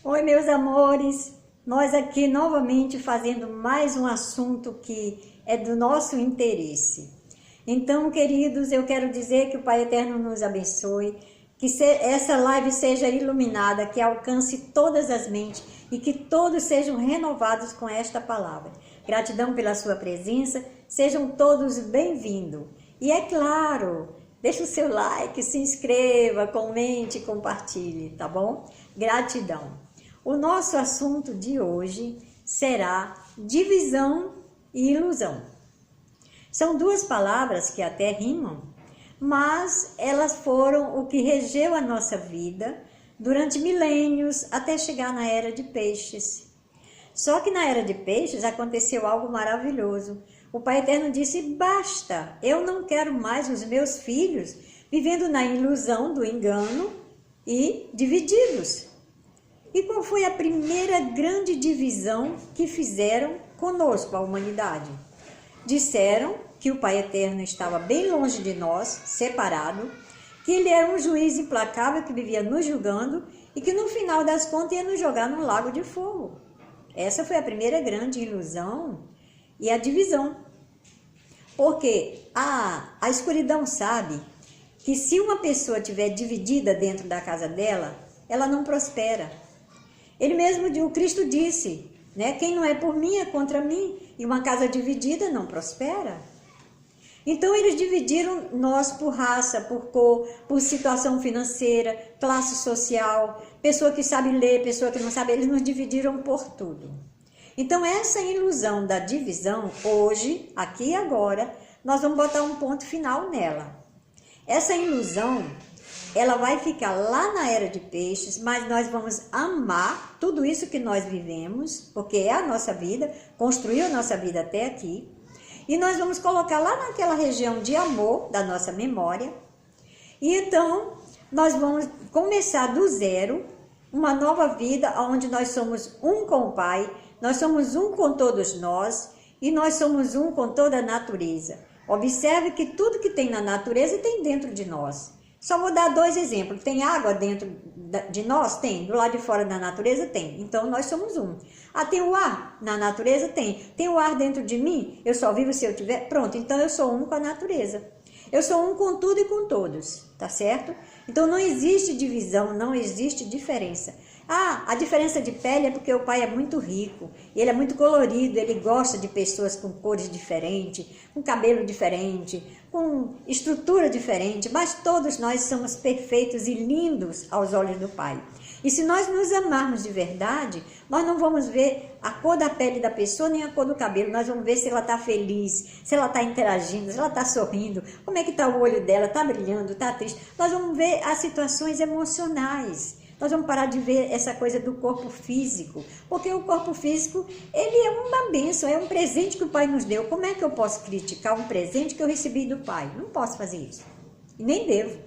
Oi, meus amores, nós aqui novamente fazendo mais um assunto que é do nosso interesse. Então, queridos, eu quero dizer que o Pai Eterno nos abençoe, que essa live seja iluminada, que alcance todas as mentes e que todos sejam renovados com esta palavra. Gratidão pela sua presença, sejam todos bem-vindos. E é claro, deixa o seu like, se inscreva, comente, compartilhe, tá bom? Gratidão. O nosso assunto de hoje será divisão e ilusão. São duas palavras que até rimam, mas elas foram o que regeu a nossa vida durante milênios até chegar na Era de Peixes. Só que na Era de Peixes aconteceu algo maravilhoso. O Pai Eterno disse, basta, eu não quero mais os meus filhos vivendo na ilusão do engano e divididos. E qual foi a primeira grande divisão que fizeram conosco, a humanidade? Disseram que o Pai Eterno estava bem longe de nós, separado, que ele era um juiz implacável que vivia nos julgando e que no final das contas ia nos jogar num lago de fogo. Essa foi a primeira grande ilusão e a divisão. Porque a escuridão sabe que se uma pessoa estiver dividida dentro da casa dela, ela não prospera. Ele mesmo, o Cristo disse, né? Quem não é por mim é contra mim, e uma casa dividida não prospera. Então eles dividiram nós por raça, por cor, por situação financeira, classe social, pessoa que sabe ler, pessoa que não sabe, eles nos dividiram por tudo. Então essa ilusão da divisão, hoje, aqui e agora, nós vamos botar um ponto final nela. Essa ilusão, ela vai ficar lá na Era de Peixes, mas nós vamos amar tudo isso que nós vivemos, porque é a nossa vida, construiu a nossa vida até aqui, e nós vamos colocar lá naquela região de amor da nossa memória, e então nós vamos começar do zero, uma nova vida onde nós somos um com o Pai, nós somos um com todos nós, e nós somos um com toda a natureza. Observe que tudo que tem na natureza tem dentro de nós. Só vou dar dois exemplos. Tem água dentro de nós? Tem. Do lado de fora da natureza? Tem. Então, nós somos um. Ah, tem o ar na natureza? Tem. Tem o ar dentro de mim? Eu só vivo se eu tiver? Pronto, então eu sou um com a natureza. Eu sou um com tudo e com todos, tá certo? Então, não existe divisão, não existe diferença. Ah, a diferença de pele é porque o Pai é muito rico, ele é muito colorido, ele gosta de pessoas com cores diferentes, com cabelo diferente, com estrutura diferente, mas todos nós somos perfeitos e lindos aos olhos do Pai. E se nós nos amarmos de verdade, nós não vamos ver a cor da pele da pessoa nem a cor do cabelo, nós vamos ver se ela está feliz, se ela está interagindo, se ela está sorrindo, como é que está o olho dela, está brilhando, está triste. Nós vamos ver as situações emocionais. Nós vamos parar de ver essa coisa do corpo físico, porque o corpo físico, ele é uma bênção, é um presente que o Pai nos deu. Como é que eu posso criticar um presente que eu recebi do Pai? Não posso fazer isso, e nem devo.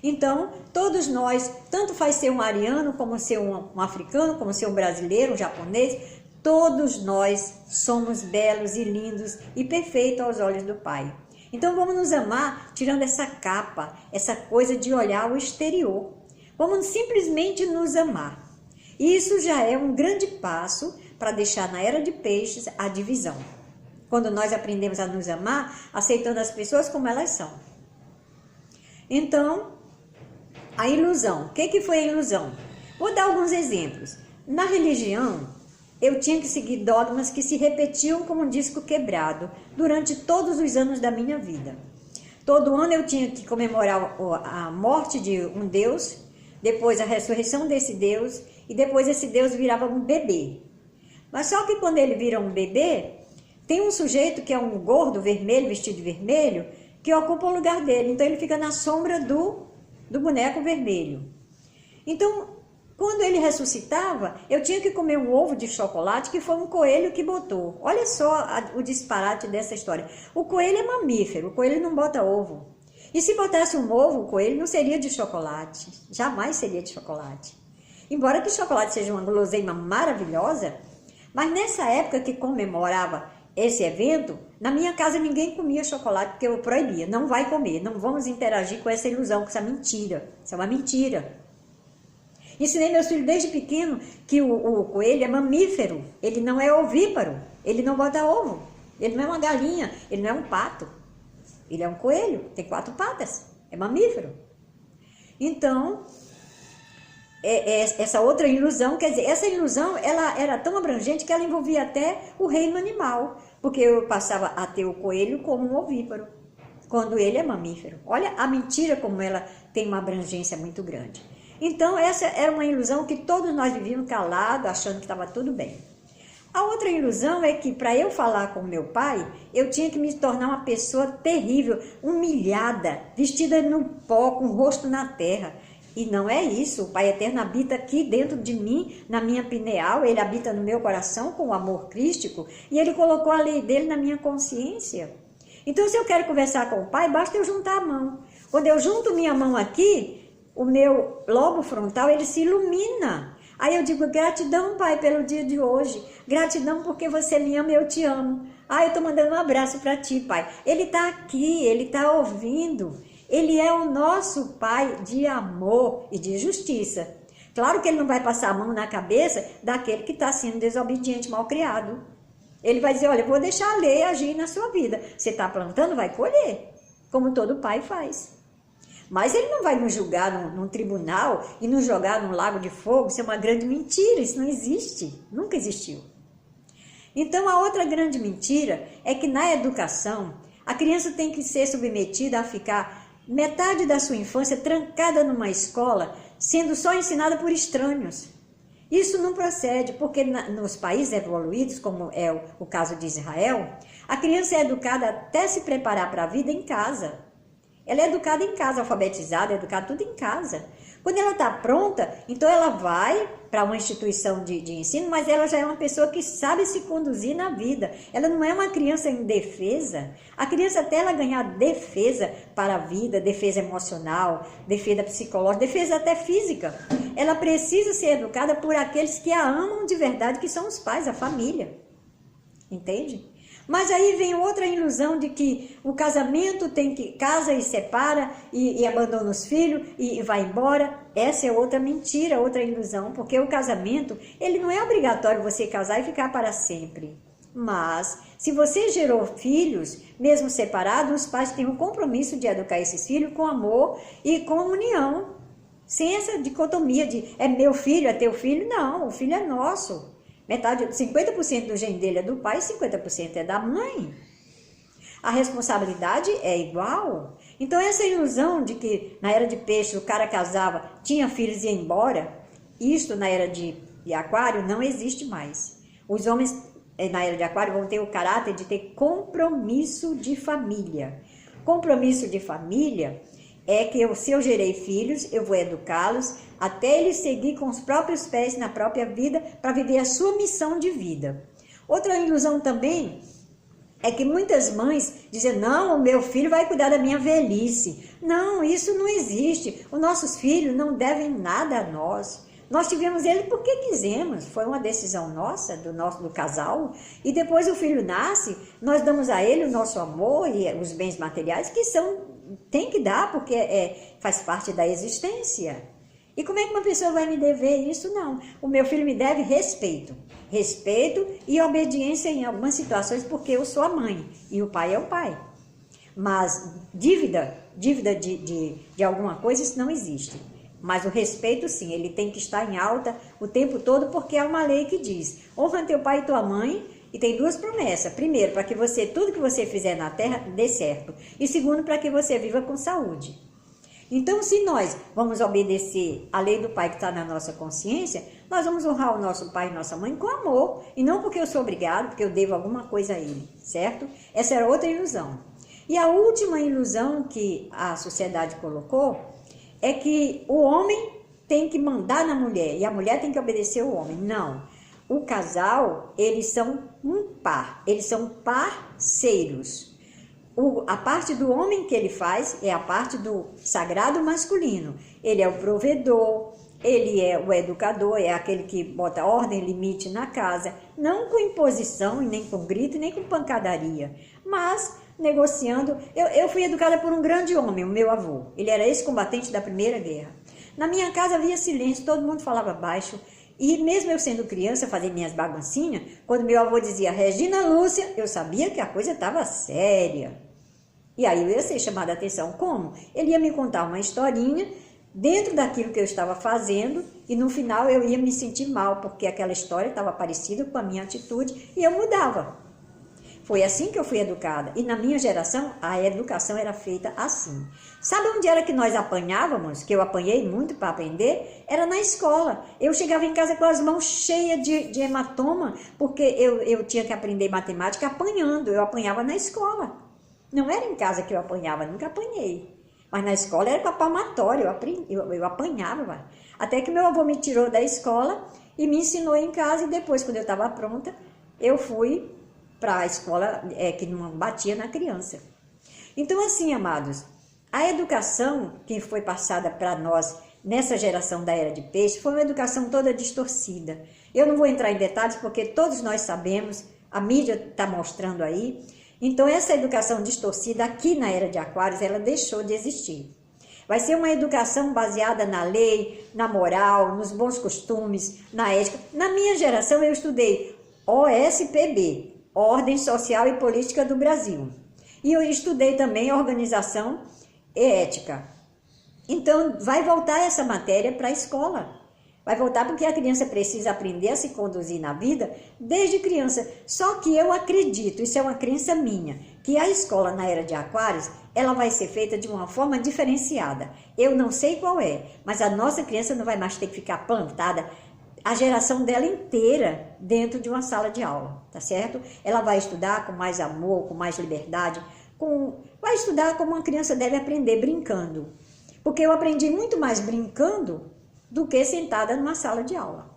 Então, todos nós, tanto faz ser um ariano, como ser um africano, como ser um brasileiro, um japonês, todos nós somos belos e lindos e perfeitos aos olhos do Pai. Então, vamos nos amar tirando essa capa, essa coisa de olhar o exterior. Vamos simplesmente nos amar. Isso já é um grande passo para deixar na Era de Peixes a divisão. Quando nós aprendemos a nos amar, aceitando as pessoas como elas são. Então, a ilusão. O que foi a ilusão? Vou dar alguns exemplos. Na religião, eu tinha que seguir dogmas que se repetiam como um disco quebrado durante todos os anos da minha vida. Todo ano eu tinha que comemorar a morte de um Deus, depois a ressurreição desse Deus, e depois esse Deus virava um bebê. Mas só que quando ele vira um bebê, tem um sujeito que é um gordo vermelho, vestido de vermelho, que ocupa o lugar dele. Então ele fica na sombra do boneco vermelho. Então, quando ele ressuscitava, eu tinha que comer um ovo de chocolate que foi um coelho que botou. Olha só o disparate dessa história. O coelho é mamífero, o coelho não bota ovo. E se botasse um ovo, o coelho não seria de chocolate, jamais seria de chocolate. Embora que chocolate seja uma guloseima maravilhosa, mas nessa época que comemorava esse evento, na minha casa ninguém comia chocolate porque eu proibia, não vai comer, não vamos interagir com essa ilusão, com essa mentira, isso é uma mentira. Ensinei meus filhos desde pequeno que o coelho é mamífero, ele não é ovíparo, ele não bota ovo, ele não é uma galinha, ele não é um pato, ele é um coelho, tem 4 patas, é mamífero. Então, essa outra ilusão, quer dizer, essa ilusão ela era tão abrangente que ela envolvia até o reino animal, porque eu passava a ter o coelho como um ovíparo, quando ele é mamífero. Olha a mentira como ela tem uma abrangência muito grande. Então essa era uma ilusão que todos nós vivíamos calados, achando que estava tudo bem. A outra ilusão é que para eu falar com meu pai, eu tinha que me tornar uma pessoa terrível, humilhada, vestida no pó, com o rosto na terra. E não é isso, o Pai Eterno habita aqui dentro de mim, na minha pineal, ele habita no meu coração com o amor crístico e ele colocou a lei dele na minha consciência. Então se eu quero conversar com o Pai, basta eu juntar a mão. Quando eu junto minha mão aqui, o meu lobo frontal ele se ilumina. Aí eu digo, gratidão, Pai, pelo dia de hoje, gratidão porque você me ama e eu te amo. Eu estou mandando um abraço para ti, Pai. Ele está aqui, ele está ouvindo. Ele é o nosso Pai de amor e de justiça. Claro que ele não vai passar a mão na cabeça daquele que está sendo desobediente, mal criado. Ele vai dizer, olha, eu vou deixar a lei agir na sua vida. Você está plantando, vai colher, como todo pai faz. Mas ele não vai nos julgar num tribunal e nos jogar num lago de fogo. Isso é uma grande mentira, isso não existe, nunca existiu. Então a outra grande mentira é que na educação, a criança tem que ser submetida a ficar metade da sua infância trancada numa escola, sendo só ensinada por estranhos. Isso não procede, porque nos países evoluídos, como é o caso de Israel, a criança é educada até se preparar para a vida em casa. Ela é educada em casa, alfabetizada, é educada tudo em casa. Quando ela está pronta, então ela vai para uma instituição de ensino, mas ela já é uma pessoa que sabe se conduzir na vida. Ela não é uma criança indefesa. A criança, até ela ganhar defesa para a vida, defesa emocional, defesa psicológica, defesa até física, ela precisa ser educada por aqueles que a amam de verdade, que são os pais, a família. Entende? Mas aí vem outra ilusão de que o casamento tem que casa e separa e abandona os filhos e vai embora. Essa é outra mentira, outra ilusão, porque o casamento, ele não é obrigatório você casar e ficar para sempre. Mas se você gerou filhos, mesmo separados, os pais têm um compromisso de educar esses filhos com amor e com união. Sem essa dicotomia de é meu filho, é teu filho, não, o filho é nosso. Metade, 50% do gene dele é do pai, 50% é da mãe. A responsabilidade é igual. Então essa ilusão de que na era de peixe o cara casava, tinha filhos e ia embora, isto na era de aquário não existe mais. Os homens na era de aquário vão ter o caráter de ter compromisso de família. Compromisso de família é que se eu gerei filhos, eu vou educá-los até eles seguir com os próprios pés na própria vida para viver a sua missão de vida. Outra ilusão também é que muitas mães dizem, não, o meu filho vai cuidar da minha velhice. Não, isso não existe. Os nossos filhos não devem nada a nós. Nós tivemos ele porque quisemos, foi uma decisão nossa, do casal, e depois o filho nasce, nós damos a ele o nosso amor e os bens materiais que tem que dar, porque faz parte da existência. E como é que uma pessoa vai me dever isso? Não. O meu filho me deve respeito. Respeito e obediência em algumas situações, porque eu sou a mãe e o pai é o pai. Mas dívida de alguma coisa, isso não existe. Mas o respeito, sim, ele tem que estar em alta o tempo todo, porque é uma lei que diz, honra teu pai e tua mãe. E tem 2 promessas. Primeiro, para que tudo que você fizer na terra dê certo. E segundo, para que você viva com saúde. Então, se nós vamos obedecer a lei do pai que está na nossa consciência, nós vamos honrar o nosso pai e nossa mãe com amor. E não porque eu sou obrigado, porque eu devo alguma coisa a ele, certo? Essa era outra ilusão. E a última ilusão que a sociedade colocou é que o homem tem que mandar na mulher e a mulher tem que obedecer ao homem. Não. O casal, eles são um par, eles são parceiros. A parte do homem que ele faz é a parte do sagrado masculino. Ele é o provedor, ele é o educador, é aquele que bota ordem, limite na casa. Não com imposição, nem com grito, nem com pancadaria, mas negociando. Eu fui educada por um grande homem, o meu avô. Ele era ex-combatente da Primeira Guerra. Na minha casa havia silêncio, todo mundo falava baixo. E mesmo eu sendo criança, fazendo minhas baguncinhas, quando meu avô dizia Regina Lúcia, eu sabia que a coisa estava séria. E aí eu ia ser chamada a atenção. Como? Ele ia me contar uma historinha dentro daquilo que eu estava fazendo e no final eu ia me sentir mal, porque aquela história estava parecida com a minha atitude e eu mudava. Foi assim que eu fui educada. E na minha geração, a educação era feita assim. Sabe onde era que nós apanhávamos? Que eu apanhei muito para aprender? Era na escola. Eu chegava em casa com as mãos cheias de hematoma, porque eu tinha que aprender matemática apanhando. Eu apanhava na escola. Não era em casa que eu apanhava, nunca apanhei. Mas na escola era com a palmatória, eu apanhava. Até que meu avô me tirou da escola e me ensinou em casa. E depois, quando eu estava pronta, eu fui para a escola que não batia na criança. Então, assim, amados, a educação que foi passada para nós nessa geração da Era de Peixe foi uma educação toda distorcida. Eu não vou entrar em detalhes porque todos nós sabemos, a mídia está mostrando aí. Então, essa educação distorcida aqui na Era de Aquários, ela deixou de existir. Vai ser uma educação baseada na lei, na moral, nos bons costumes, na ética. Na minha geração, eu estudei OSPB, Ordem Social e Política do Brasil. E eu estudei também Organização e Ética. Então, vai voltar essa matéria para a escola. Vai voltar porque a criança precisa aprender a se conduzir na vida desde criança. Só que eu acredito, isso é uma crença minha, que a escola na Era de Aquários, ela vai ser feita de uma forma diferenciada. Eu não sei qual é, mas a nossa criança não vai mais ter que ficar plantada a geração dela inteira dentro de uma sala de aula, tá certo? Ela vai estudar com mais amor, com mais liberdade, vai estudar como uma criança deve aprender, brincando. Porque eu aprendi muito mais brincando do que sentada numa sala de aula.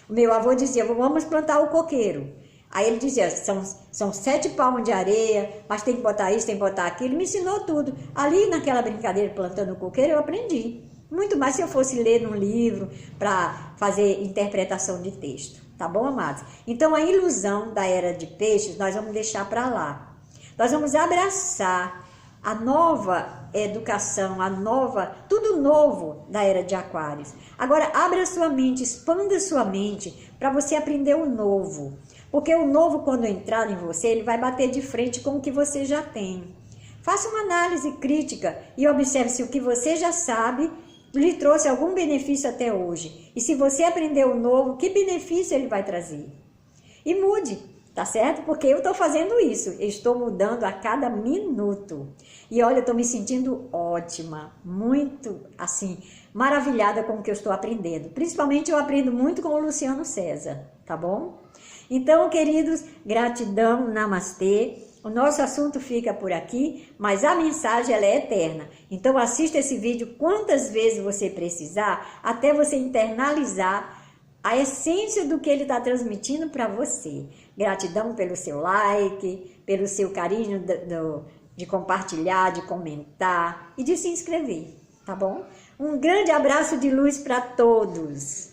O meu avô dizia, vamos plantar o coqueiro. Aí ele dizia, são 7 palmos de areia, mas tem que botar isso, tem que botar aquilo. Me ensinou tudo. Ali naquela brincadeira plantando o coqueiro eu aprendi. Muito mais se eu fosse ler num livro para fazer interpretação de texto. Tá bom, amados? Então a ilusão da Era de Peixes nós vamos deixar para lá. Nós vamos abraçar a nova educação, tudo novo da Era de Aquários. Agora, abra sua mente, expanda sua mente para você aprender o novo. Porque o novo, quando entrar em você, ele vai bater de frente com o que você já tem. Faça uma análise crítica e observe se o que você já sabe lhe trouxe algum benefício até hoje. E se você aprendeu o novo, que benefício ele vai trazer? E mude. Tá certo? Porque eu estou fazendo isso, eu estou mudando a cada minuto. E olha, eu estou me sentindo ótima, muito, assim, maravilhada com o que eu estou aprendendo. Principalmente eu aprendo muito com o Luciano César, tá bom? Então, queridos, gratidão, namastê. O nosso assunto fica por aqui, mas a mensagem ela é eterna. Então, assista esse vídeo quantas vezes você precisar, até você internalizar a essência do que ele está transmitindo para você. Gratidão pelo seu like, pelo seu carinho de compartilhar, de comentar e de se inscrever, tá bom? Um grande abraço de luz para todos!